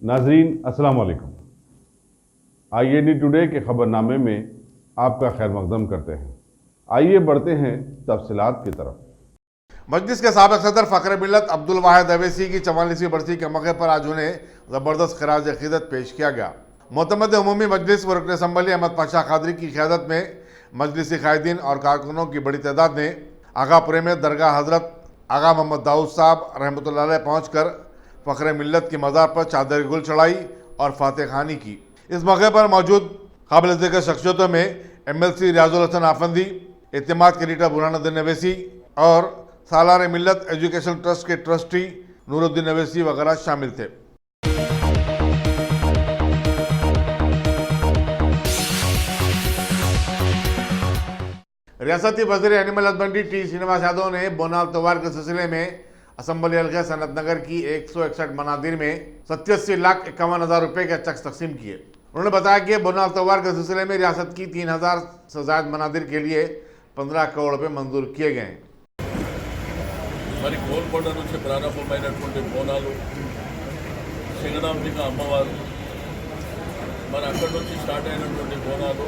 नाजरीन अस्सलाम वालेकुम। IAD टुडे के खबरनामे में आपका खैर मकदम करते हैं। आइए बढ़ते हैं तफसीलात की तरफ। मजलिस के साबिक सदर फ़खर मिल्लत अब्दुल वाहिद अवैसी की 44वीं बरसी के मौके पर आज उन्हें ज़बरदस्त खराज अक़ीदत पेश किया गया। मोतमद उमूमी मजलिस व रुकन असम्बली अहमद पाशा कादरी की क़यादत में मजलिसी कायदीन और कारकुनों की बड़ी तादाद ने आगापुरे में दरगाह हज़रत आगा मोहम्मद दाऊद साहब रहमतुल्लाह अलैह पहुँच कर फ़खर मिल्लत की मज़ार पर चादर गुल चढ़ाई और फातह खानी की। इस मौके पर मौजूद काबिल ज़िक्र शख्सियतों में MLC रियाजुल हसन आफंदी, इत्तेमाद के लीडर बुरहानुद्दीन अवैसी और सालार मिल्लत एजुकेशन ट्रस्ट के ट्रस्टी नूरुद्दीन अवैसी वगैरह शामिल थे। रियासती वज़ीर animal husbandry T Srinivas Yadav ने बोनाल त्योहार के सिलसिले में असम्बली हल्का सनत नगर की 161 मनादिर में 87,51,000 रुपये के चेक तकसीम किए। उन्होंने बताया कि बोनाल त्योहार के सिलसिले में रियासत की 3,000 से ज़ायद मनादिर के लिए 15 करोड़ रुपये मंजूर किए गए हैं। మరి గోల్కొండ నుంచి ప్రారంభమైనటువంటి బోనాలు సింగనాంబిక అమ్మవారు మరి అక్కడి నుంచి స్టార్ట్ అయినటువంటి బోనాలు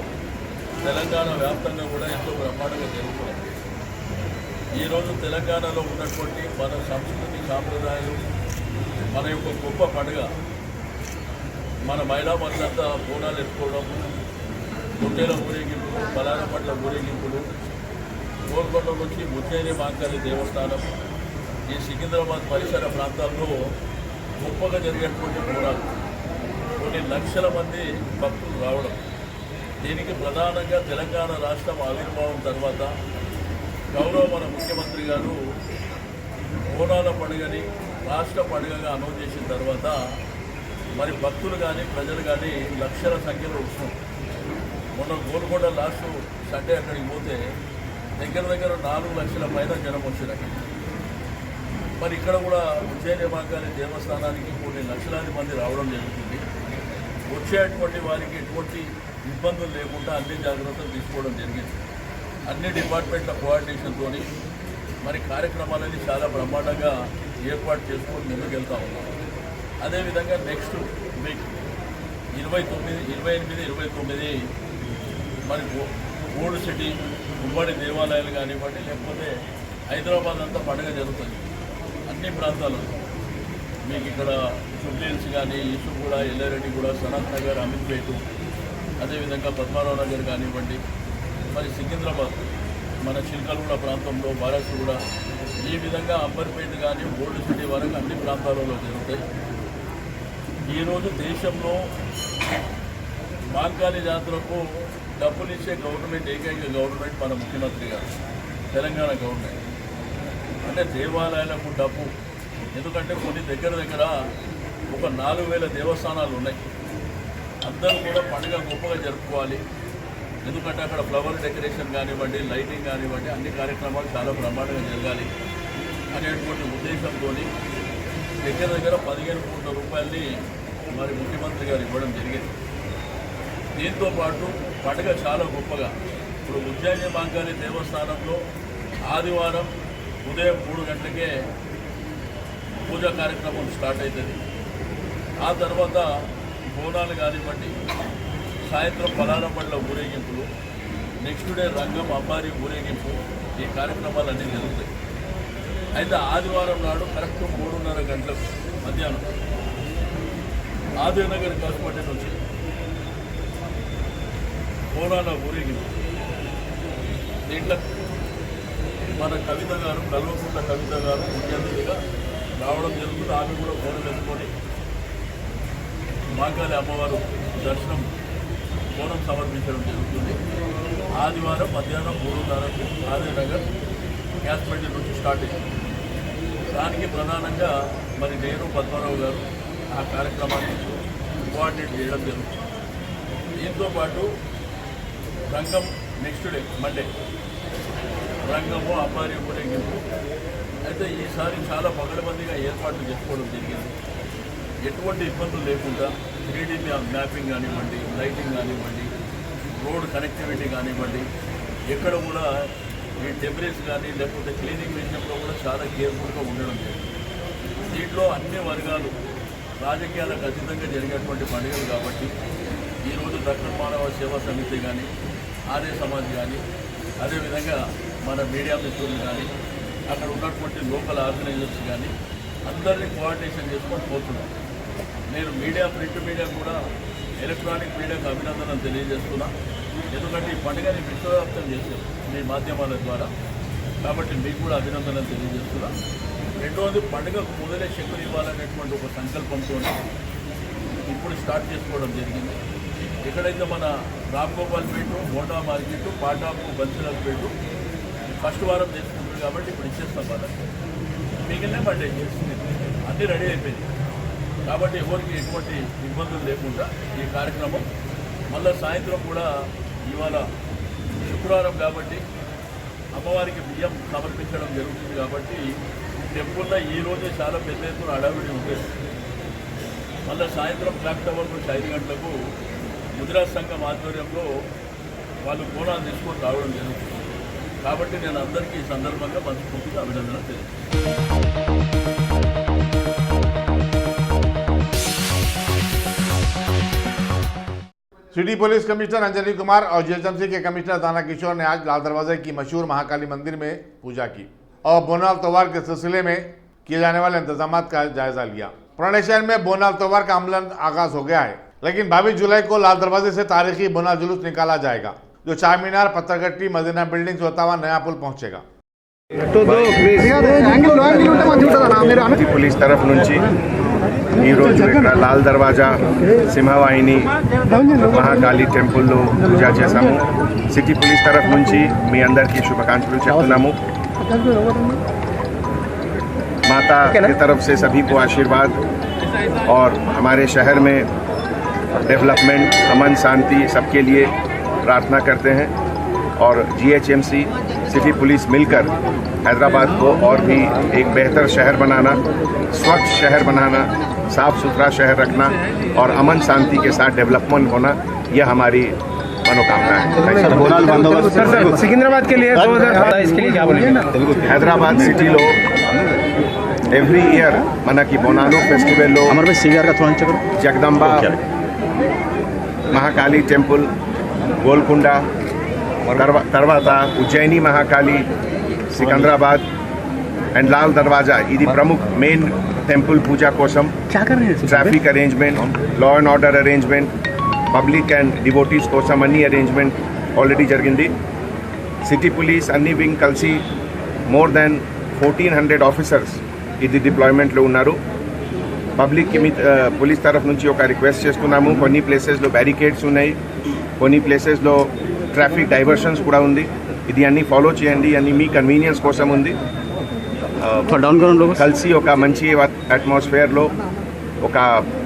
తెలంగాణ వ్యాప్తంగా కూడా ఎంతో బ్రహ్మాండంగా జరుగుతున్నాయి. ఈరోజు తెలంగాణలో ఉన్నటువంటి మన సంస్కృతి సాంప్రదాయాలు మన యొక్క గొప్ప పండుగ మన మహిళా మనులంతా బోనాలు ఎత్తుకోవడం, గుండెల ఊరేగింపులు, బలాల పట్ల ఊరేగింపులు, గోల్కొండ నుంచి ఉజ్జయిని మహంకాళి దేవస్థానం, ఈ సికింద్రాబాద్ పరిసర ప్రాంతాల్లో గొప్పగా జరిగేటువంటి బోనాలు, కొన్ని లక్షల మంది భక్తులు రావడం. దీనికి ప్రధానంగా తెలంగాణ రాష్ట్రం ఆవిర్భావం తర్వాత గౌరవ మన ముఖ్యమంత్రి గారు బోనాల పండుగని రాష్ట్ర పండుగగా అనౌన్స్ చేసిన తర్వాత మరి భక్తులు కానీ ప్రజలు కానీ లక్షల సంఖ్యలో వస్తున్నాం. మొన్న గోల్కొండ లాస్ట్ సండే అక్కడికి పోతే దగ్గర 4 లక్షల పైన జనం వచ్చినాయి. మరి ఇక్కడ కూడా ఉజ్జయిని మహంకాళి దేవస్థానానికి కొన్ని లక్షలాది మంది రావడం జరుగుతుంది. వచ్చేటువంటి వారికి ఎటువంటి ఇబ్బందులు లేకుండా అన్ని జాగ్రత్తలు తీసుకోవడం జరిగింది. అన్ని డిపార్ట్మెంట్ల కోఆర్డినేషన్తో మరి కార్యక్రమాలని చాలా బ్రహ్మాండంగా ఏర్పాటు చేసుకొని ముందుకెళ్తా ఉన్నాం. అదేవిధంగా నెక్స్ట్ వీక్ 28, 29 మరి ఓల్డ్ సిటీ ఉమ్మడి దేవాలయాలు కానివ్వండి, లేకపోతే హైదరాబాద్ అంతా పండుగ జరుగుతుంది. అన్ని ప్రాంతాల్లో మీకు ఇక్కడ జూబ్లీహిల్స్ కానీ, ఈసుగూడ, ఎల్లారెడ్డిగూడ, సనత్ నగర్, అమీర్పేట, అదేవిధంగా పద్మారావు నగర్ కానివ్వండి, మరి సికింద్రాబాద్ మన చిల్కలగూడ ప్రాంతంలో, బారాసుగూడ, ఈ విధంగా అంబర్పేట కానీ ఓల్డ్ సిటీ వరకు అన్ని ప్రాంతాలలో జరుగుతాయి. ఈరోజు దేశంలో మహంకాళి జాతరకు డబ్బులు ఇచ్చే గవర్నమెంట్ ఏకైక గవర్నమెంట్ మన ముఖ్యమంత్రి గారు, తెలంగాణ గవర్నమెంట్. అంటే దేవాలయాలకు డబ్బు, ఎందుకంటే కొన్ని దగ్గర ఒక 4,000 దేవస్థానాలు ఉన్నాయి. అందరూ కూడా పండుగ గొప్పగా జరుపుకోవాలి. ఎందుకంటే అక్కడ ఫ్లవర్ డెకరేషన్ కానివ్వండి, లైటింగ్ కానివ్వండి, అన్ని కార్యక్రమాలు చాలా బ్రహ్మాండంగా జరగాలి అనేటువంటి ఉద్దేశంతో దగ్గర 15 కోట్ల రూపాయలని మరి ముఖ్యమంత్రి గారు ఇవ్వడం జరిగింది. దీంతో పాటు పండుగ చాలా గొప్పగా ఇప్పుడు ఉజ్జయిని మహంకాళి దేవస్థానంలో ఆదివారం ఉదయం 3 గంటలకే పూజా కార్యక్రమం స్టార్ట్ అవుతుంది. ఆ తర్వాత బోనాలు కానివ్వండి, సాయంత్రం పలారంపట్ల ఊరేగింపులు, నెక్స్ట్ డే రంగం అంబారి ఊరేగింపు, ఈ కార్యక్రమాలన్నీ జరుగుతాయి. అయితే ఆదివారం నాడు కరెక్ట్ 3:30 గంటలకు మధ్యాహ్నం ఆదినగర్ హాస్పిటల్ నుంచి బోనాల ఊరేగింపు. దీంట్లో మన కవిత గారు, కల్వకుంట్ల కవిత గారు ముఖ్య అతిథిగా రావడం జరుగుతుంది. ఆమె కూడా బోనం ఎత్తుకొని మహంకాళి అమ్మవారు దర్శనం బోనం సమర్పించడం జరుగుతుంది. ఆదివారం మధ్యాహ్నం 3:30కు ఆదినగర్ హాస్పిటల్ నుంచి స్టార్ట్ అయింది. దానికి ప్రధానంగా మరి నేను, పద్మారావు గారు ఆ కార్యక్రమాన్ని కోఆర్డినేట్ చేయడం జరుగుతుంది. దీంతో పాటు రంగం నెక్స్ట్ డే మండే రంగము అంబారి ఊరేగింపు. అయితే ఈసారి చాలా పగడబందీగా ఏర్పాట్లు చేసుకోవడం జరిగింది. ఎటువంటి ఇబ్బందులు లేకుండా 3D మ్యాపింగ్ కానివ్వండి, లైటింగ్ కానివ్వండి, రోడ్ కనెక్టివిటీ కానివ్వండి, ఎక్కడ కూడా ఈ డెబ్రీస్ కానీ లేకపోతే క్లీనింగ్ విషయంలో కూడా చాలా కేర్ఫుల్గా ఉండడం జరిగింది. దీంట్లో అన్ని వర్గాలు రాజకీయాలకు అతీతంగా జరిగేటువంటి పండుగలు కాబట్టి ఈరోజు డాక్టర్ మానవ సేవా సమితి కానీ ఆర్య సమాజ్ కానీ అదేవిధంగా మన మీడియా మిత్రులు కానీ అక్కడ ఉన్నటువంటి లోకల్ ఆర్గనైజర్స్ కానీ అందరినీ కోఆర్డినేషన్ చేసుకొని పోతున్నాం. నేను మీడియా, ప్రింట్ మీడియా కూడా ఎలక్ట్రానిక్ మీడియాకు అభినందనలు తెలియజేస్తున్నా. ఎందుకంటే ఈ పండుగని విశ్వవ్యాప్తం చేశారు మీ మాధ్యమాల ద్వారా, కాబట్టి మీకు కూడా అభినందనలు తెలియజేస్తున్నా. రెండవది, పండుగకు మొదలే శక్తులు ఇవ్వాలనేటువంటి ఒక సంకల్పంతో ఇప్పుడు స్టార్ట్ చేసుకోవడం జరిగింది. ఎక్కడైతే మన రామ్గోపాల్పేట, మోటా మార్కెట్, పాటాపు, బన్సిలాల్పేట ఫస్ట్ వారం చేసుకుంటారు కాబట్టి ఇప్పుడు ఇచ్చేస్తాం వాళ్ళకి. మిగిలిన మండే చేస్తుంది, అన్నీ రెడీ అయిపోయింది. కాబట్టి ఎవరికి ఎటువంటి ఇబ్బందులు లేకుండా ఈ కార్యక్రమం మళ్ళీ సాయంత్రం కూడా ఇవాళ శుక్రవారం కాబట్టి అమ్మవారికి బియ్యం సమర్పించడం జరుగుతుంది. కాబట్టి టెంపుల్లో ఈరోజే చాలా పెద్ద ఎత్తున హడావిడి ఉంటుంది. మళ్ళీ సాయంత్రం క్లాక్ టవర్ నుంచి 5 గంటలకు గుజరాత్ సంఘం ఆధ్వర్యంలో వాళ్ళు బోనాలు తీసుకొని రావడం జరుగుతుంది. కాబట్టి నేను అందరికీ ఈ సందర్భంగా మనస్ఫూర్తిగా అభినందనలు తెలియజేస్తాను. City police commissioner Anjali Kumar और जीएचएमसी के कमिश्नर दाना किशोर ने आज लाल दरवाजे की मशहूर महाकाली मंदिर में पूजा की और बोनाल त्योहार के सिलसिले में किए जाने वाले इंतजाम का जायजा लिया। पुराने शहर में बोनाल त्योहार का अमलन आगाज हो गया है, लेकिन 22 जुलाई को लाल दरवाजे से तारीखी बोनाल जुलूस निकाला जाएगा, जो चार मीनार, पत्थरगट्टी, मदीना बिल्डिंग से होता हुआ नया पुल पहुंचेगा। पुलिस तरफ నుంచి ఈ రోజు ఇక్కడ లాల్ దర్వాజా సింహవాహిని మహాకాళి టెంపుల్లో పూజ చేశాము. సిటీ पुलिस तरफ నుంచి మీ అందరికీ శుభాకాంక్షలు చెప్తున్నాము. माता की तरफ से सभी को आशीर्वाद और हमारे शहर में डेवलपमेंट, अमन, शांति सबके लिए प्रार्थना करते हैं। और जीएचएमसी, सिटी पुलिस मिलकर हैदराबाद को और भी एक बेहतर शहर बनाना, स्वच्छ शहर बनाना, साफ सुथरा शहर रखना और अमन शांति के साथ डेवलपमेंट होना, यह हमारी मनोकामना है। सिकंदराबाद के लिए 2018 इसके लिए क्या बोलेंगे? हैदराबाद సిటీలో ఎవ్రీ ఇయర్ మనకి బోనాలు ఫెస్టివల్లో జగదంబ మహాకాళి టెంపుల్, గోల్కొండ, తర్వాత ఉజ్జయిని మహాకాళి, సికంద్రాబాద్ అండ్ లాల్ దర్వాజా, ఇది ప్రముఖ మెయిన్ టెంపుల్ పూజ కోసం traffic arrangement, law and order arrangement, public and devotees కోసం అన్ని అరేంజ్మెంట్ ఆల్రెడీ జరిగింది. సిటీ పోలీస్ అన్ని వింగ్ కలిసి మోర్ దాన్ 1400 ఆఫీసర్స్ ఇది డిప్లాయ్మెంట్లో ఉన్నారు. పబ్లిక్కి పోలీస్ తరఫు నుంచి ఒక రిక్వెస్ట్ చేస్తున్నాము. కొన్ని ప్లేసెస్లో బ్యారికేడ్స్ ఉన్నాయి, కొన్ని ప్లేసెస్లో ట్రాఫిక్ డైవర్షన్స్ కూడా ఉంది. ఇది అన్నీ ఫాలో చేయండి, అన్నీ మీ కన్వీనియన్స్ కోసం ఉంది. కలిసి ఒక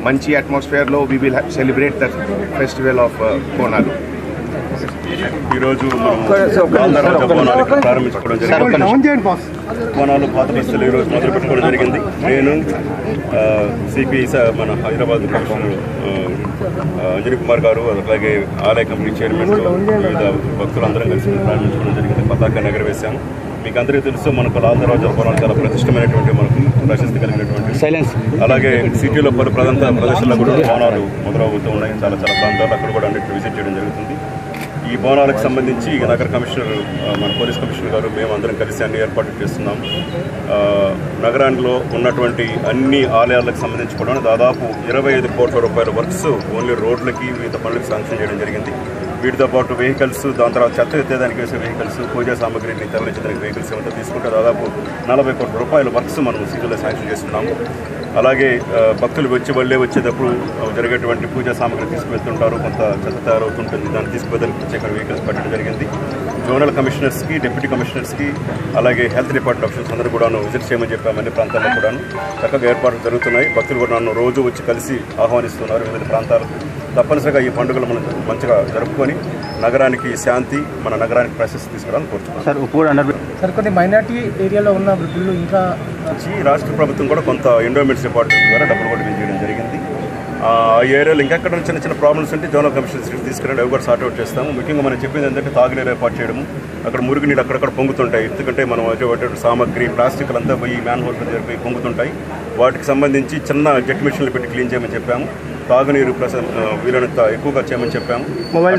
మంచి అట్మాస్ఫియర్లో we will celebrate the festival of Bonalu. ఈరోజు బోనాలు ప్రారంభించుకోవడం జరిగింది. బోనాలు పాత బస్తీలు ఈరోజు మొదలు పెట్టుకోవడం జరిగింది. నేను సిపి మన హైదరాబాద్ కమిషనర్ అంజలి కుమార్ గారు, అలాగే ఆలయ కమిటీ చైర్మన్, వివిధ భక్తులందరం కలిసి ప్రారంభించుకోవడం జరిగింది. పతాక ఎగరవేశాము. మీకు అందరికీ తెలుసు, మనకు లాల్ దర్వాజా బోనాలు చాలా ప్రతిష్టమైనటువంటి, మనకు ప్రశస్తి కలిగినటువంటి. అలాగే సిటీలో పలు ప్రదేశాల్లో కూడా బోనాలు మొదలవుతూ ఉన్నాయి. చాలా ప్రాంతాలు అక్కడ కూడా అన్నింటినీ విజిట్ చేయడం జరుగుతుంది. ఈ బోనాలకు సంబంధించి నగర కమిషనర్, మన పోలీస్ కమిషనర్ గారు, మేము అందరం కలిసి అన్ని ఏర్పాట్లు చేస్తున్నాం. నగరాల్లో ఉన్నటువంటి అన్ని ఆలయాలకు సంబంధించి కూడా దాదాపు 25 కోట్ల రూపాయల వర్క్స్ ఓన్లీ రోడ్లకి, వివిధ పనులకు శాంక్షన్ చేయడం జరిగింది. వీటితో పాటు వెహికల్స్, దాని తర్వాత చెత్త ఎత్తేదానికి వేసే వెహికల్స్, పూజా సామగ్రిని తరలించడానికి వెహికల్స్ ఏమంతా తీసుకుంటే దాదాపు 40 కోట్ల రూపాయల వర్క్స్ మనం సిటీలో శాంక్షన్ చేస్తున్నాము. అలాగే భక్తులు వచ్చేటప్పుడు జరిగేటువంటి పూజా సామగ్రి తీసుకువెళ్తుంటారు, కొంత చెత్త తయారవుతుంటుంది, దాన్ని తీసుకువెళ్ళడానికి ప్రత్యేక వెహికల్స్ పెట్టడం జరిగింది. జోనల్ కమిషనర్స్కి, డిప్యూటీ కమిషనర్స్కి, అలాగే హెల్త్ డిపార్ట్మెంట్ ఆఫీసర్స్ అందరూ కూడాను విజిట్ చేయమని చెప్పాము. అన్ని ప్రాంతాల్లో కూడాను చక్కగా ఏర్పాట్లు జరుగుతున్నాయి. భక్తులు కూడా నన్ను రోజు వచ్చి కలిసి ఆహ్వానిస్తున్నారు వివిధ ప్రాంతాలకు. తప్పనిసరిగా ఈ పండుగలు మనం మంచిగా జరుపుకొని నగరానికి శాంతి, మన నగరానికి ప్రశస్తి తీసుకురావాలని కోరుతున్నాను. సార్, కొన్ని మైనార్టీ ఏరియాలో ఉన్న వృద్ధులు ఇంకా రాష్ట్ర ప్రభుత్వం కూడా కొంత ఎండోమెంట్స్ డిపార్ట్మెంట్ ద్వారా డబ్బులు కూడా చేయడం జరిగింది. ఆ ఏరియాలో ఇంకెక్కడ చిన్న చిన్న ప్రాబ్లమ్స్ ఉంటే జోనల్ కమిషన్ తీసుకురండి, అవి కూడా సార్ట్అవుట్ చేస్తాము. ముఖ్యంగా మనం చెప్పింది ఏంటంటే తాగునీరు ఏర్పాటు చేయడము, అక్కడ మురుగునీళ్ళు అక్కడక్కడ పొంగుతుంటాయి. ఎందుకంటే మనం వచ్చే సామాగ్రి ప్లాస్టిక్లు అంతా పోయి మ్యాన్ హోల్ జరిపి పొంగుతుంటాయి. వాటికి సంబంధించి చిన్న జెట్ మిషన్లు పెట్టి క్లీన్ చేయమని చెప్పాము. తాగునీరు వీలైనంత ఎక్కువగా చేయమని చెప్పాము.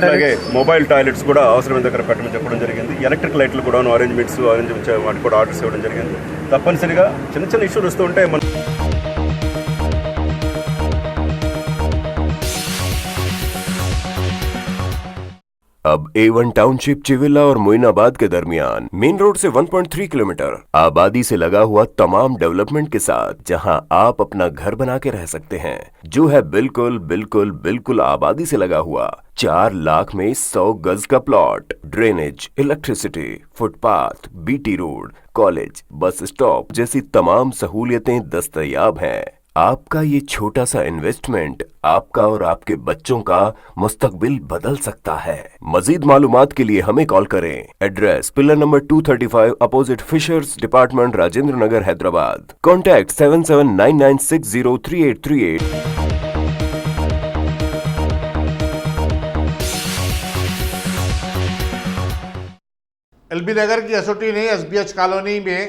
అలాగే మొబైల్ టాయిలెట్స్ కూడా అవసరమైన దగ్గర పెట్టమని చెప్పడం జరిగింది. ఎలక్ట్రిక్ లైట్లు కూడా అరేంజ్మెంట్స్ వాటికి కూడా ఆర్డర్స్ ఇవ్వడం జరిగింది. తప్పనిసరిగా చిన్న చిన్న ఇష్యూలు వస్తూ ఉంటే మనం अब A1 टाउनशिप चिविला और मोइनाबाद के दरमियान मेन रोड से 1.3 किलोमीटर आबादी से लगा हुआ तमाम डेवलपमेंट के साथ जहां आप अपना घर बना के रह सकते हैं, जो है बिल्कुल बिल्कुल बिल्कुल आबादी से लगा हुआ 4 लाख में 100 गज का plot, drainage, electricity, footpath, BT road, college, bus stop जैसी तमाम सहूलियतें दस्तयाब हैं। आपका ये छोटा सा इन्वेस्टमेंट आपका और आपके बच्चों का मुस्तकबिल बदल सकता है। मजीद मालूमात के लिए हमें कॉल करें। Address pillar number 235 opposite fishers department, Rajendra Nagar, Hyderabad. Contact 7799603838। LB Nagar की एसओटी ने एसबीएच कॉलोनी में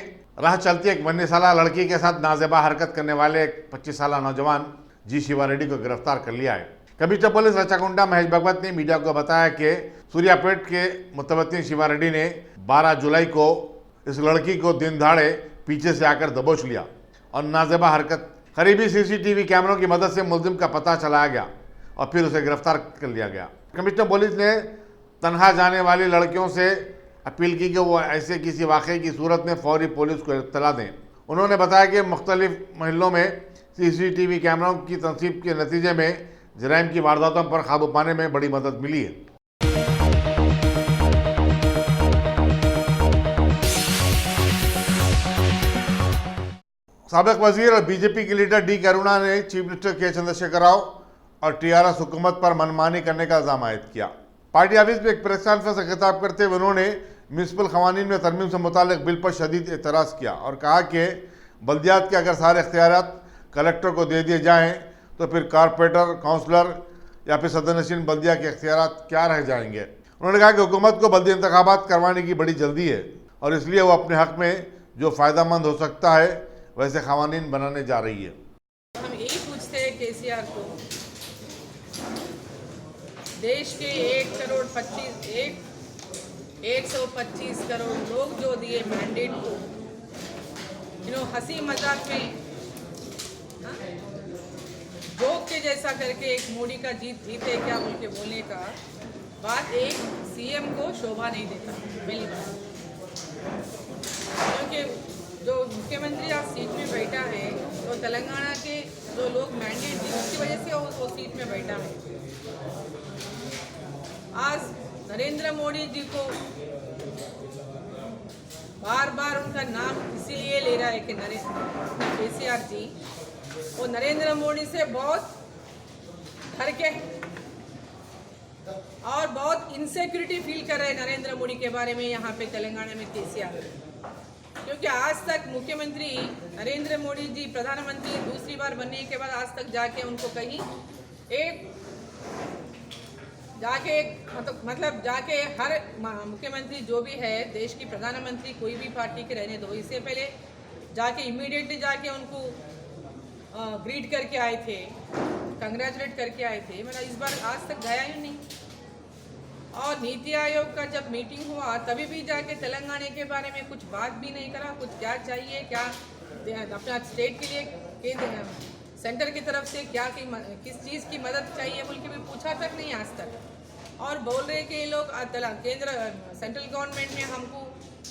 राह चलती एक 19 साला लड़की के साथ नाजेबा हरकत करने वाले एक 25 साला नौजवान जी शिवा रेड्डी को गिरफ्तार कर लिया है। कमिश्नर पुलिस रचाकुंडा महेश भगवत ने मीडिया को बताया कि सूर्यापेट के मुतवत्तिन शिवा रेड्डी ने 12 जुलाई को इस लड़की को दिन दहाड़े पीछे से आकर दबोच लिया और नाजेबा हरकत करीबी सीसीटीवी कैमरों की मदद से मुलजिम का पता चलाया गया और फिर उसे गिरफ्तार कर लिया गया। कमिश्नर पुलिस ने तनहा जाने वाली लड़कियों से अपील की कि वो ऐसे किसी वाक़े की सूरत में फौरी पुलिस को इत्तला दें। उन्होंने बताया कि मुख्तलिफ महलों में सीसीटीवी कैमरों की तनसीब के नतीजे में जराइम की वारदातों पर काबू पाने में बड़ी मदद मिली है। साबिक वजीर और बीजेपी के लीडर डी करुणा ने चीफ मिनिस्टर के चंद्रशेखर राव और टीआरएस हुकूमत पर मनमानी करने का इल्जाम आयद किया। पार्टी ऑफिस में एक प्रेस कॉन्फ्रेंस से खिताब करते हुए उन्होंने म्यूनसिपल कवानीन में तरमीम से मुतालिक बिल पर शदीद एतराज़ किया और कहा कि बल्दियात के अगर सारे इख्तियारात कलेक्टर को दे दिए जाएँ तो फिर कारपोरेटर, काउंसलर या फिर सदरनशीन बल्दिया के इख्तियारात क्या रह जाएंगे। उन्होंने कहा कि हुकूमत को बल्दी इंतखाबात करवाने की बड़ी जल्दी है और इसलिए वो अपने हक़ में जो फ़ायदेमंद हो सकता है वैसे कवानीन बनाने जा रही है। हम यही पूछते हैं केसीआर को, देश के 125 करोड़ लोग जो दिए मैंडेट को, हंसी मजाक में जोक के जैसा करके एक मोदी का जीत है क्या बोल के बोलने का बात एक सीएम को शोभा नहीं देता। पहली बात, क्योंकि जो मुख्यमंत्री आज सीट में बैठा है तो तेलंगाना के जो लोग मैंडेट दी उसकी वजह से वो सीट में बैठा है। आज नरेंद्र मोदी जी को बार बार उनका नाम इसीलिए ले रहा है कि केसीआर जी वो नरेंद्र मोदी से बहुत डर के और बहुत इनसिक्योरिटी फील कर रहे हैं नरेंद्र मोदी के बारे में यहाँ पे तेलंगाना में केसीआर, क्योंकि आज तक मुख्यमंत्री नरेंद्र मोदी जी प्रधानमंत्री दूसरी बार बनने के बाद आज तक जाके उनको कहीं मतलब जाके हर मुख्यमंत्री जो भी है देश की प्रधानमंत्री कोई भी पार्टी के रहने दो, इससे पहले जाके इमीडिएटली जाके उनको ग्रीट करके आए थे, कंग्रेचुलेट करके आए थे। मेरा इस बार आज तक गया ही नहीं। और नीति आयोग का जब मीटिंग हुआ तभी भी जाके तेलंगाना के बारे में कुछ बात भी नहीं करा, कुछ क्या चाहिए, क्या अपना स्टेट के लिए सेंटर की तरफ से क्या किस चीज़ की मदद चाहिए बोल के भी पूछा तक नहीं आज तक। और बोल रहे कि ये लोग केंद्र सेंट्रल गवर्नमेंट ने हमको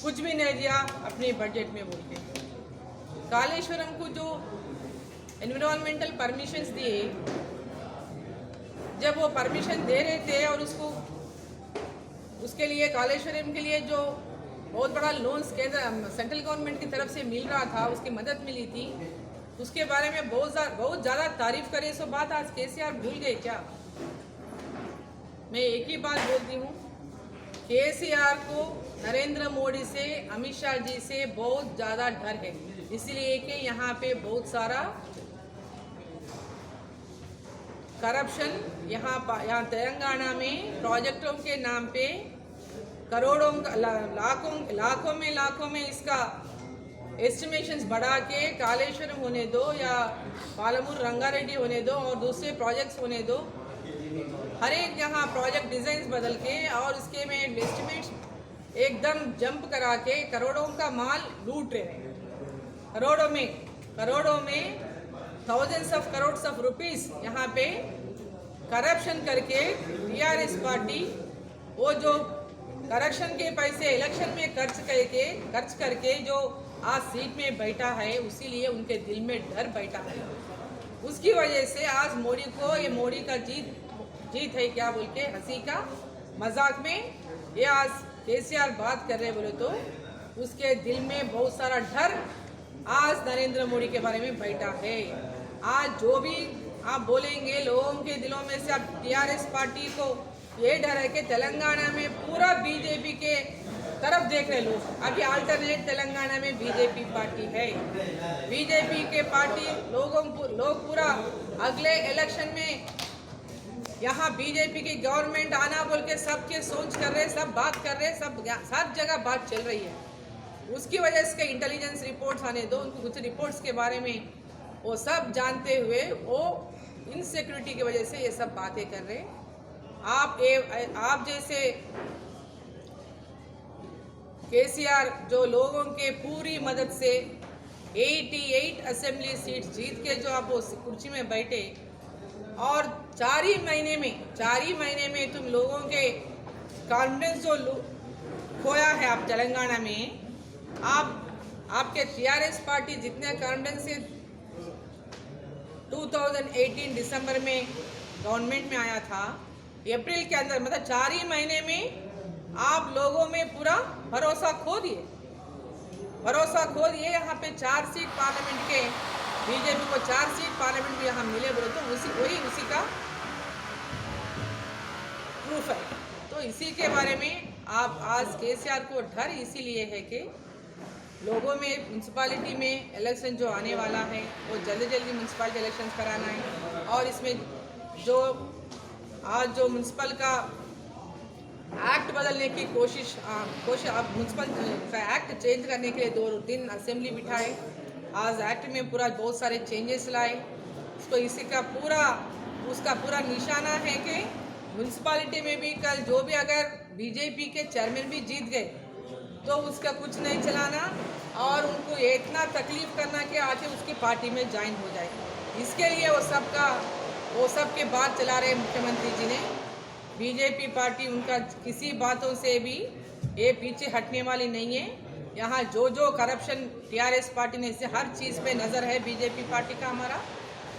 कुछ भी नहीं दिया अपने बजट में बोल के। कालेश्वरम को जो एनवायरमेंटल परमिशंस दिए, जब वो परमिशन दे रहे थे और उसके लिए कालेश्वरम के लिए जो बहुत बड़ा लोन्स केंद्र सेंट्रल गवर्नमेंट की तरफ से मिल रहा था, उसकी मदद मिली थी, उसके बारे में बहुत ज़्यादा तारीफ करे। सो बात आज केसीआर भूल गए क्या? मैं एक ही बात बोलती हूँ, केसीआर को नरेंद्र मोदी से, अमित शाह जी से बहुत ज़्यादा डर है, इसलिए कि यहाँ पे बहुत सारा करप्शन यहाँ तेलंगाना में प्रोजेक्टों के नाम पे करोड़ों लाखों में इसका एस्टिमेशंस बढ़ा के कालेश्वरम होने दो या पालमूर रंगारेड्डी होने दो और दूसरे प्रोजेक्ट्स होने दो, हर एक यहाँ प्रोजेक्ट डिजाइन बदल के और इसके में एस्टिमेट्स एकदम जंप करा के करोड़ों का माल लूट रहे हैं। करोड़ों में thousands of crores of rupees यहाँ पे करप्शन करके टीआरएस पार्टी वो जो करप्शन के पैसे इलेक्शन में खर्च करके जो आज सीट में बैठा है, उसीलिए उनके दिल में डर बैठा है। उसकी वजह से आज मोदी को ये मोदी का जीत है क्या बोल के हंसी का मजाक में ये आज केसीआर बात कर रहे बोले तो उसके दिल में बहुत सारा डर आज नरेंद्र मोदी के बारे में बैठा है। आज जो भी आप बोलेंगे लोगों के दिलों में से अब टीआरएस पार्टी को ये डर है कि तेलंगाना में पूरा बीजेपी के तरफ देख रहे लोग। अभी अल्टरनेट तेलंगाना में बीजेपी पार्टी है। बीजेपी के पार्टी लोग पूरा अगले इलेक्शन में यहाँ बीजेपी की गवर्नमेंट आना बोल के सबके सोच कर रहे, सब बात कर रहे, सब जगह बात चल रही है। उसकी वजह से इंटेलिजेंस रिपोर्ट्स आने दो, उनको कुछ रिपोर्ट्स के बारे में वो सब जानते हुए वो इनसिक्योरिटी की वजह से ये सब बातें कर रहे। आप जैसे केसीआर जो लोगों के पूरी मदद से 88 असेंबली सीट जीत के जो आप उस कुर्सी में बैठे और 4 ही महीने में तुम लोगों के कॉन्फिडेंस जो खोया है आप तेलंगाना में, आपके टीआरएस पार्टी जितने कॉन्फिडेंस से 2018 दिसंबर में गवर्नमेंट में आया था, अप्रैल के अंदर मतलब 4 ही महीने में आप लोगों में पूरा भरोसा खो दिए। यहाँ पे 4 सीट पार्लियामेंट के बीजेपी को 4 सीट पार्लियामेंट भी यहाँ मिले बोले तो उसी का प्रूफ है। तो इसी के बारे में आप आज केसीआर को डर इसीलिए है कि लोगों में म्यूनसिपालिटी में इलेक्शन जो आने वाला है वो जल्दी म्यूनसिपालिटी इलेक्शन कराना है और इसमें जो आज जो म्यूनसिपल का एक्ट बदलने की कोशिश अब म्यूनसिपल का एक्ट चेंज करने के लिए 2 दिन असेंबली बिठाए। आज एक्ट में पूरा बहुत सारे चेंजेस लाए। तो उसका पूरा निशाना है कि म्यूनसिपालिटी में भी कल जो भी अगर बीजेपी के चेयरमैन भी जीत गए तो उसका कुछ नहीं चलाना और उनको इतना तकलीफ करना कि आके उसकी पार्टी में ज्वाइन हो जाए। इसके लिए वो सबके बात चला रहे मुख्यमंत्री जी ने। बीजेपी पार्टी उनका किसी बातों से भी ये पीछे हटने वाली नहीं है। यहाँ जो करप्शन टीआरएस पार्टी ने इसे हर चीज़ पे नज़र है बीजेपी पार्टी का हमारा,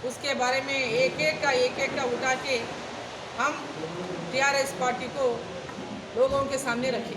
उसके बारे में एक एक का उठा के हम टीआरएस पार्टी को लोगों के सामने रखें।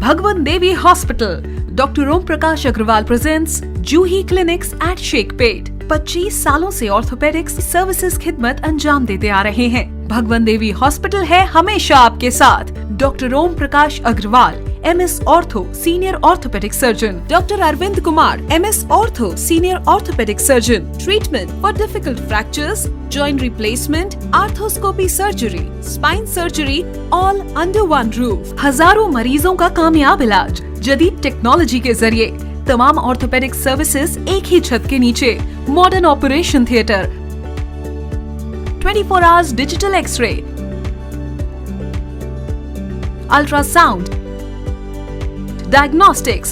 Bhagwan Devi Hospital, Dr. Om Prakash Agrawal presents Juhi Clinics at Sheikhpet। 25 सालों से ऑर्थोपेडिक्स सर्विसेज खिदमत अंजाम देते आ रहे हैं। भगवान देवी हॉस्पिटल है हमेशा आपके साथ। Doctor Om Prakash Agarwal, MS ortho senior orthopaedic surgeon, doctor Arvind Kumar, MS ortho senior orthopaedic surgeon. Treatment for difficult fractures, joint replacement, arthroscopy surgery, spine surgery, all under one roof. हजारों मरीजों का कामयाब इलाज जदीद टेक्नोलॉजी के जरिए। तमाम ऑर्थोपेडिक सर्विसेज एक ही छत के नीचे। Modern operation theatre, 24 hours digital x-ray, ultrasound, diagnostics,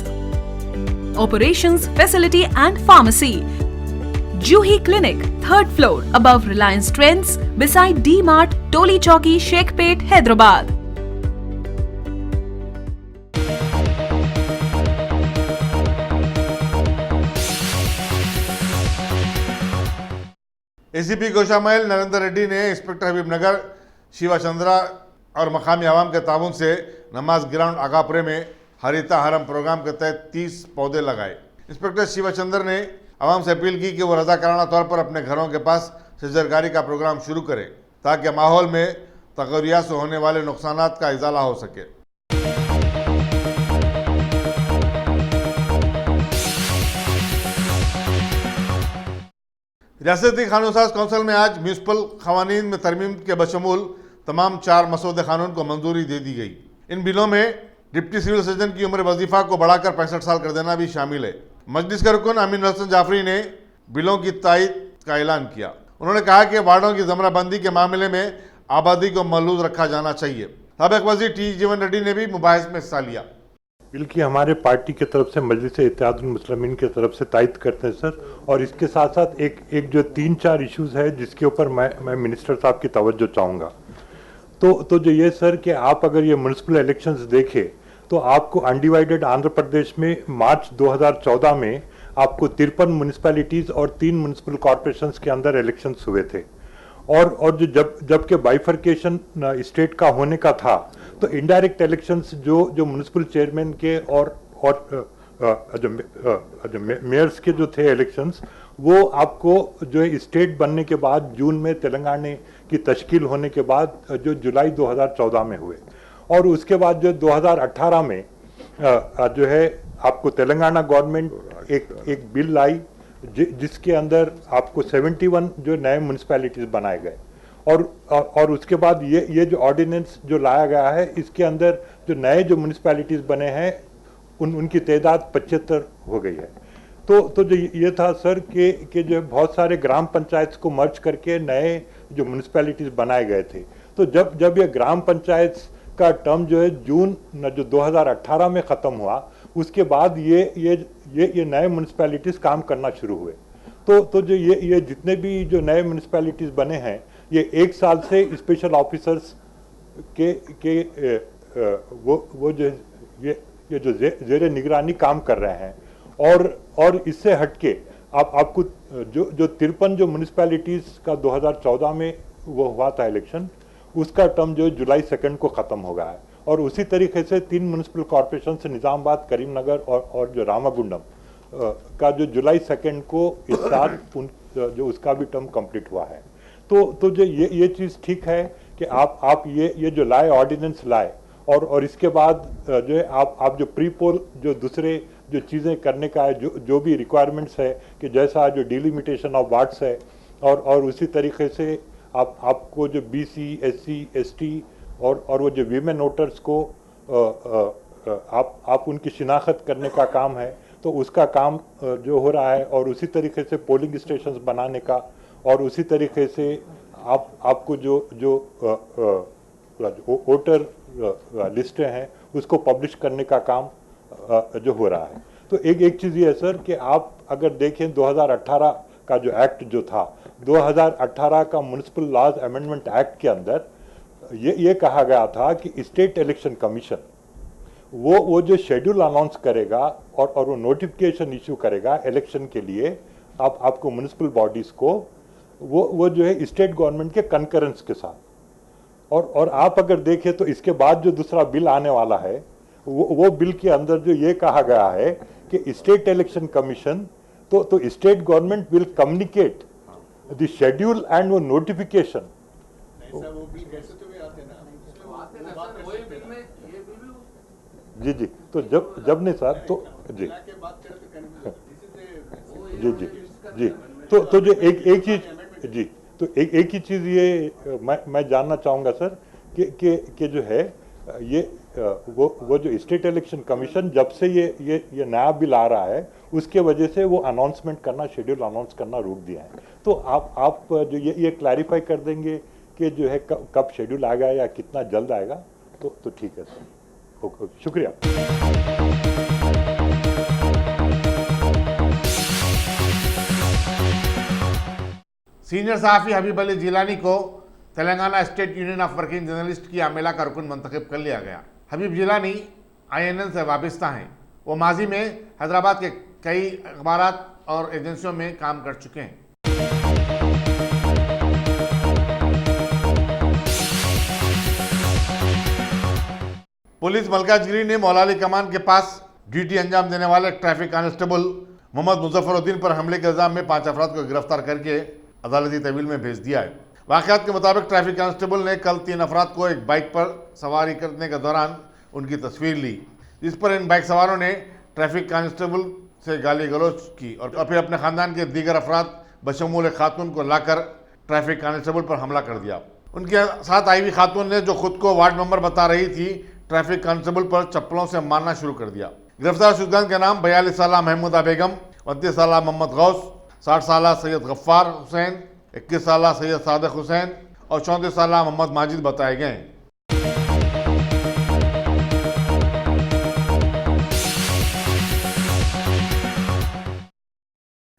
operations facility and pharmacy. Juhi Clinic, 3rd floor, above Reliance Trends, beside D-Mart, Toli Chowki, Sheikhpet, Hyderabad. ACP Goshamahal Narendra Reddy ने इंस्पेक्टर हबीबनगर, शिवाचंद्रा और मकामी आवाम के ताउन से नमाज ग्राउंड आगापुरे में हरिता हरम प्रोग्राम के तहत 30 पौधे लगाए। इंस्पेक्टर शिवचंद्र ने आवाम से अपील की कि वो रजाकाराना तौर पर अपने घरों के पास शजरकारी का प्रोग्राम शुरू करें ताकि माहौल में तगरिया से होने वाले नुकसानात का इजाला हो सके। रियासती कानून साज कौंसिल में आज म्यूनसिपल खवानीन में तरमीम के बशमूल तमाम 4 मसौदे कानून को मंजूरी दे दी गई। इन बिलों में डिप्टी सिविल सर्जन की उम्र वजीफा को बढ़ाकर 65 साल कर देना भी शामिल है। मजलिस के रुकन अमीन हसन जाफरी ने बिलों की तायद का ऐलान किया। उन्होंने कहा कि वार्डों की जमराबंदी के मामले में आबादी को महलूज रखा जाना चाहिए। साबिक वजीर टी जीवन रेड्डी ने भी मुबाहिस में हिस्सा लिया। बिल की हमारे पार्टी की तरफ से मजलिस इत्तेहादुल मुस्लिमीन की तरफ से तायद करते हैं सर, और इसके साथ साथ एक जो 3-4 इश्यूज है जिसके ऊपर मैं मिनिस्टर साहब की तवज्जो चाहूँगा। तो जो ये सर कि आप अगर ये म्यूनसिपल इलेक्शंस देखें तो आपको अनडिवाइडेड आंध्र प्रदेश में मार्च 2014 में आपको 53 म्यूनसिपैलिटीज़ और 3 म्यूनसिपल कॉरपोरेशंस के अंदर इलेक्शंस हुए थे, और जो जब के बाइफर्केशन स्टेट का होने का था तो इनडायरेक्ट इलेक्शंस जो म्यूनसिपल चेयरमैन के और जो मेयर्स के जो थे इलेक्शंस, वो आपको जो है स्टेट बनने के बाद जून में तेलंगाना की तश्कील होने के बाद जो जुलाई 2014 में हुए, और उसके बाद जो 2018 में जो है आपको तेलंगाना गवर्नमेंट एक बिल लाई जिसके अंदर आपको 71 जो नए म्यूनसिपैलिटीज बनाए गए, और उसके बाद ये जो ऑर्डिनेंस जो लाया गया है इसके अंदर जो नए जो म्यूनसिपैलिटीज बने हैं उनकी तादाद 75 हो गई है। तो जो ये था सर कि जो बहुत सारे ग्राम पंचायत को मर्ज करके नए जो म्यूनसिपैलिटीज बनाए गए थे। तो जब ये ग्राम पंचायत का टर्म जो है जून जो 2018 में ख़त्म हुआ, उसके बाद ये नए म्यूनसिपैलिटीज काम करना शुरू हुए। तो जो ये जितने भी जो नए म्यूनसिपैलिटीज बने हैं ये 1 साल से स्पेशल ऑफिसर्स के वो जो ये जो जेरे निगरानी काम कर रहे हैं, और इससे हटके आपको जो 53 जो म्यूनसिपैलिटीज का 2014 में वो हुआ था इलेक्शन, उसका टर्म जो जुलाई 2 को ख़त्म हो गया है, और उसी तरीके से 3 म्यूनसिपल कॉरपोरेशन से निज़ामाबाद, करीमनगर और जो रामागुंडम का जो जुलाई 2 को इस साल जो उसका भी टर्म कंप्लीट हुआ है। तो जो ये चीज़ ठीक है कि आप ये जो लाए ऑर्डिनेंस लाए, और इसके बाद जो है आप जो प्री पोल जो दूसरे जो चीज़ें करने का है जो भी रिक्वायरमेंट्स है कि जैसा जो डिलिमिटेशन ऑफ वार्ड्स है, और उसी तरीके से आपको जो BC, SC, ST और वो जो वीमेन वोटर्स को आप उनकी शिनाख्त करने का काम है, तो उसका काम जो हो रहा है, और उसी तरीके से पोलिंग स्टेशंस बनाने का, और उसी तरीके से आपको जो वोटर लिस्टें हैं उसको पब्लिश करने का काम जो हो रहा है। तो एक चीज़ ये है सर कि आप अगर देखें 2018 का जो एक्ट जो था, 2018 का म्यूनसिपल लॉज अमेंडमेंट एक्ट के अंदर ये कहा गया था कि स्टेट इलेक्शन कमीशन वो जो शेड्यूल अनाउंस करेगा और वो नोटिफिकेशन इशू करेगा इलेक्शन के लिए आपको म्यूनसिपल बॉडीज़ को, वो जो है स्टेट गवर्नमेंट के कंकरेंस के साथ। और आप अगर देखें तो इसके बाद जो दूसरा बिल आने वाला है वो बिल के अंदर जो ये कहा गया है कि स्टेट इलेक्शन कमीशन तो state government will communicate the schedule and वो नोटिफिकेशन। जी तो जब नहीं सर तो जी तो जो एक चीज जी तो एक ही चीज़ ये मैं जानना चाहूँगा सर कि जो है ये वो जो स्टेट इलेक्शन कमीशन जब से ये नया बिल आ रहा है उसके वजह से वो अनाउंसमेंट करना, शेड्यूल अनाउंस करना रोक दिया है। तो आप जो ये क्लैरिफाई कर देंगे कि जो है कब शेड्यूल आएगा या कितना जल्द आएगा, तो ठीक है सर। ओके, शुक्रिया। सीनियर सहाफ़ी हबीब अली जिलानी को Telangana state union of working journalist की आमेला का रुकन मंतखब कर लिया गया। हबीब जिलानी INN से वाबस्ता हैं। वो माजी में हैदराबाद के कई अखबारात और एजेंसियों में काम कर चुके हैं। पुलिस मलकाजगिरी ने मौलाली कमान के पास ड्यूटी अंजाम देने वाले ट्रैफिक कांस्टेबल मोहम्मद मुजफ्फरुद्दीन पर हमले के इल्जाम में 5 अफराद को गिरफ्तार करके अदालती तहवील में भेज दिया है। वाक़यात के मुताबिक ट्रैफिक कांस्टेबल ने कल 3 अफराद को एक बाइक पर सवारी करने के दौरान उनकी तस्वीर ली, जिस पर इन बाइक सवारों ने ट्रैफिक कांस्टेबल से गाली गलौज की और फिर अपने ख़ानदान के दीगर अफराद बशमूल खातून को लाकर ट्रैफिक कांस्टेबल पर हमला कर दिया। उनके साथ आई हुई खातून ने, जो खुद को वार्ड मेंबर बता रही थी, ट्रैफिक कांस्टेबल पर चप्पलों से मारना शुरू कर दिया। गिरफ्तार शुदगान के नाम 42 साला महमूदा बेगम, 29 साला मोहम्मद गौस, 60 साला सैयद गफ्फार हुसैन, 21 साला सैयद सादिक हुसैन और 34 साला मोहम्मद माजिद बताए गए।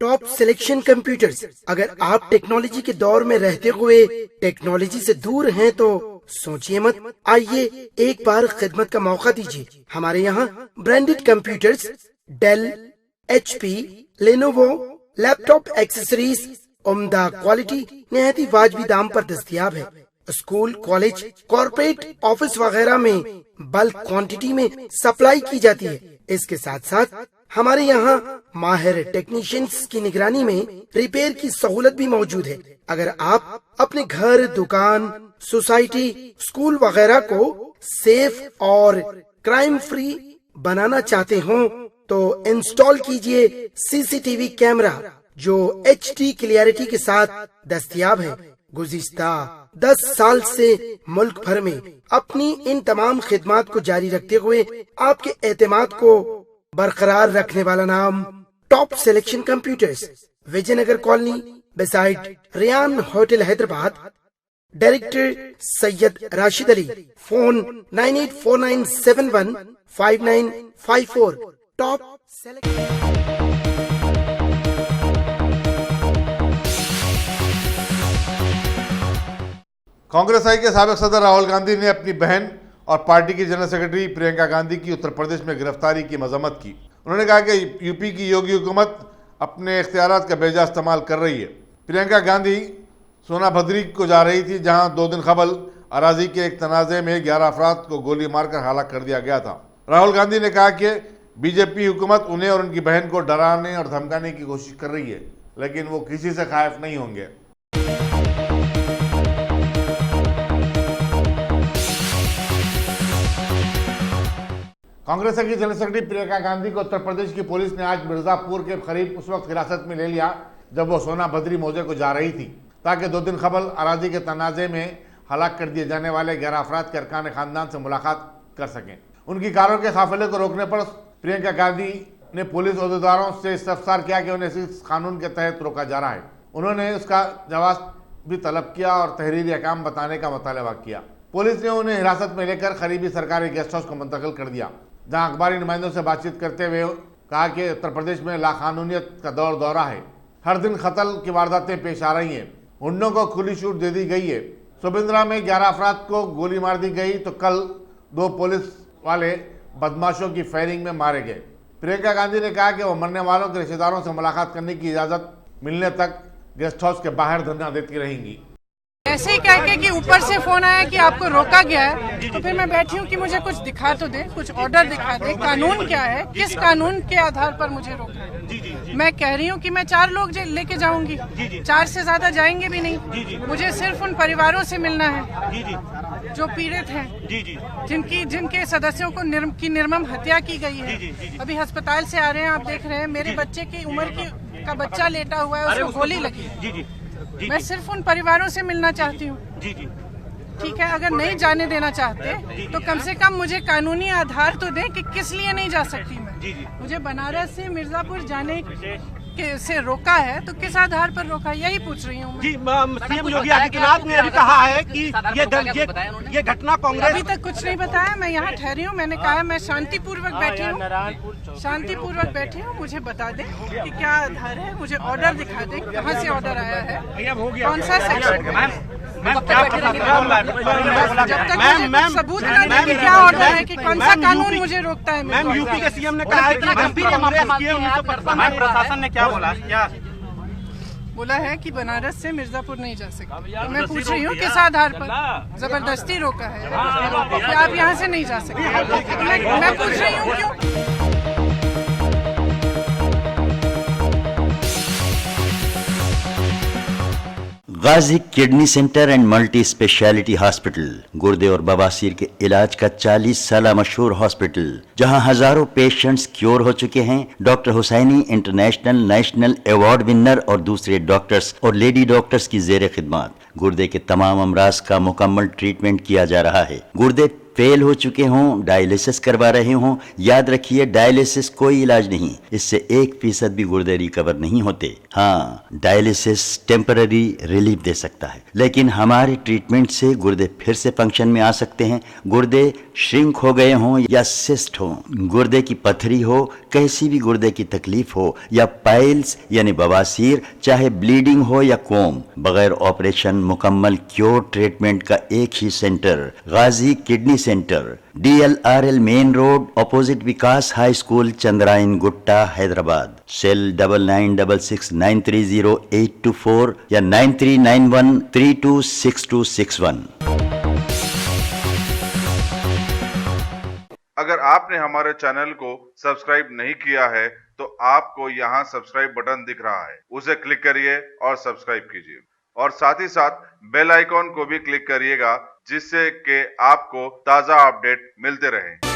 Top selection computers. अगर आप टेक्नोलॉजी के दौर में रहते हुए टेक्नोलॉजी से दूर हैं तो सोचिए मत, आइए एक बार खिदमत का मौका दीजिए। हमारे यहाँ branded computers Dell, HP, Lenovo, laptop accessories उम्दा क्वालिटी निहायत ही वाजबी दाम पर दस्तयाब है। स्कूल, कॉलेज, कॉर्पोरेट, ऑफिस वगैरह में बल्क क्वांटिटी में सप्लाई की जाती है। इसके साथ साथ हमारे यहाँ माहिर टेक्नीशियंस की निगरानी में रिपेयर की सहूलत भी मौजूद है। अगर आप अपने घर, दुकान, सोसाइटी, स्कूल वगैरह को सेफ और क्राइम फ्री बनाना चाहते हो तो इंस्टॉल कीजिए CCTV कैमरा जो HD क्लियरिटी के साथ दस्तयाब है। गुज़िश्ता 10 साल से मुल्क भर में अपनी इन तमाम खिदमात को जारी रखते हुए आपके एतमाद को बरकरार रखने वाला नाम top selection computers, Vijayanagar colony beside Riyan hotel Hyderabad. Director Syed Rashid Ali. Phone 9849715954। Top Congress I के साबिक सदर राहुल गांधी ने अपनी बहन और पार्टी की जनरल सेक्रेटरी प्रियंका गांधी की उत्तर प्रदेश में गिरफ्तारी की मजम्मत की। उन्होंने कहा कि यूपी की योगी हुकूमत अपने इख्तियारात का बेजा इस्तेमाल कर रही है। प्रियंका गांधी सोनाभद्री को जा रही थी, जहां 2 दिन कबल अराजी के एक तनाज़े में 11 अफराद को गोली मारकर हलाक कर दिया गया था। राहुल गांधी ने कहा कि बीजेपी हुकूमत उन्हें और उनकी बहन को डराने और धमकाने की कोशिश कर रही है, लेकिन वो किसी से खाइफ नहीं होंगे। कांग्रेस की जनरल सेक्रेटरी प्रियंका गांधी को उत्तर प्रदेश की पुलिस ने आज मिर्जापुर के करीब उस वक्त हिरासत में ले लिया जब वो सोनाभद्री मौजे को जा रही थी, ताकि 2 दिन कबल अराजी के तनाज़े में हलाक कर दिए जाने वाले 11 अफराद के अरकान खानदान से मुलाकात कर सकें। उनकी कारों के काफिले को रोकने पर प्रियंका गांधी ने पुलिस अहदेदारों से इस्तफसार किया कि उन्हें इस कानून के तहत रोका जा रहा है। उन्होंने उसका जवाब भी तलब किया और तहरीरी अहकाम बताने का मुतालबा किया। पुलिस ने उन्हें हिरासत में लेकर करीबी सरकारी गेस्ट हाउस को मुंतकिल कर दिया, जहां अखबारी नुमाइंदों से बातचीत करते हुए कहा कि उत्तर प्रदेश में लाकानूनियत का दौरा है। हर दिन कत्ल की वारदातें पेश आ रही हैं। गुंडों को खुली छूट दे दी गई है। सुबिंद्रा में 11 अफराद को गोली मार दी गई तो कल 2 पुलिस वाले बदमाशों की फायरिंग में मारे गए। प्रियंका गांधी ने कहा कि वो मरने वालों के रिश्तेदारों से मुलाकात करने की इजाज़त मिलने तक गेस्ट हाउस के बाहर धरना देती रहेंगी। ऐसे ही कह के कि ऊपर से फोन आया कि आपको रोका गया है, तो फिर मैं बैठी हूँ कि मुझे कुछ दिखा तो दे, कुछ ऑर्डर दिखा दे, कानून क्या है, किस कानून के आधार पर मुझे रोका है। मैं कह रही हूँ कि मैं 4 लोग लेके जाऊंगी, 4 से ज्यादा जाएंगे भी नहीं। मुझे सिर्फ उन परिवारों से मिलना है जो पीड़ित हैं, जिनके सदस्यों को निर्मम हत्या की गई है। अभी अस्पताल से आ रहे हैं, आप देख रहे हैं, मेरे बच्चे की उम्र का बच्चा लेटा हुआ है, उसको गोली लगी है। मैं सिर्फ उन परिवारों से मिलना चाहती हूँ। ठीक है, अगर नहीं जाने देना चाहते तो कम से कम मुझे कानूनी आधार तो दें कि किस लिए नहीं जा सकती मैं। मुझे बनारस से मिर्जापुर जाने से रोका है तो किस आधार पर रोका है, यही पूछ रही हूँ। सीएम योगी आदित्यनाथ ने अभी कहा है कि ये घटना कांग्रेस। अभी तक कुछ नहीं बताया, मैं यहाँ ठहरी हूँ। मैंने कहा मैं शांतिपूर्वक बैठी हूँ, शांतिपूर्वक बैठी हूँ। मुझे बता दें कि क्या आधार है, मुझे ऑर्डर दिखा दें, कहाँ से ऑर्डर आया है, कौन सा सेक्शन। जब तक सबूत न दें कि क्या ऑर्डर है, कि कौन सा कानून मुझे रोकता है। मैम, यूपी के सीएम ने कहा है कि प्रशासन ने क्या बोला है कि बनारस से मिर्जापुर नहीं जा सकते। तो मैं पूछ रही हूँ किस आधार पर जबरदस्ती रोका है कि आप यहाँ से नहीं जा सकते। मैं पूछ रही हूँ क्यों। Ghazi kidney centre and multi speciality hospital, गुर्दे और बवासीर के इलाज का 40 साल मशहूर हॉस्पिटल, जहां हजारों पेशेंट्स क्योर हो चुके हैं। Doctor Husaini international national award winner और दूसरे डॉक्टर्स और लेडी डॉक्टर्स की जेर खिदमत गुर्दे के तमाम अमराज का मुकम्मल ट्रीटमेंट किया जा रहा है। गुर्दे फेल हो चुके हों, डायलिसिस करवा रहे हों, याद रखिए डायलिसिस कोई इलाज नहीं, इससे 1% भी गुर्दे रिकवर नहीं होते। हाँ, डायलिसिस टेम्पररी रिलीफ दे सकता है, लेकिन हमारे ट्रीटमेंट से गुर्दे फिर से फंक्शन में आ सकते हैं। गुर्दे श्रिंक हो गए हों या सिस्ट हो, गुर्दे की पथरी हो, कैसी भी गुर्दे की तकलीफ हो या पाइल्स यानी बवासीर, चाहे ब्लीडिंग हो या कोम, बगैर ऑपरेशन मुकम्मल क्योर ट्रीटमेंट का एक ही centre, Ghazi kidney centre, DLRL main road, opposite Vikas high school, Chandrayan Gutta, Hyderabad. Cell 9966930824 या 9391326261। अगर आपने हमारे चैनल को सब्सक्राइब नहीं किया है तो आपको यहाँ सब्सक्राइब बटन दिख रहा है, उसे क्लिक करिए और सब्सक्राइब कीजिए और साथ ही साथ बेल आइकॉन को भी क्लिक करिएगा, जिससे कि आपको ताज़ा अपडेट मिलते रहें।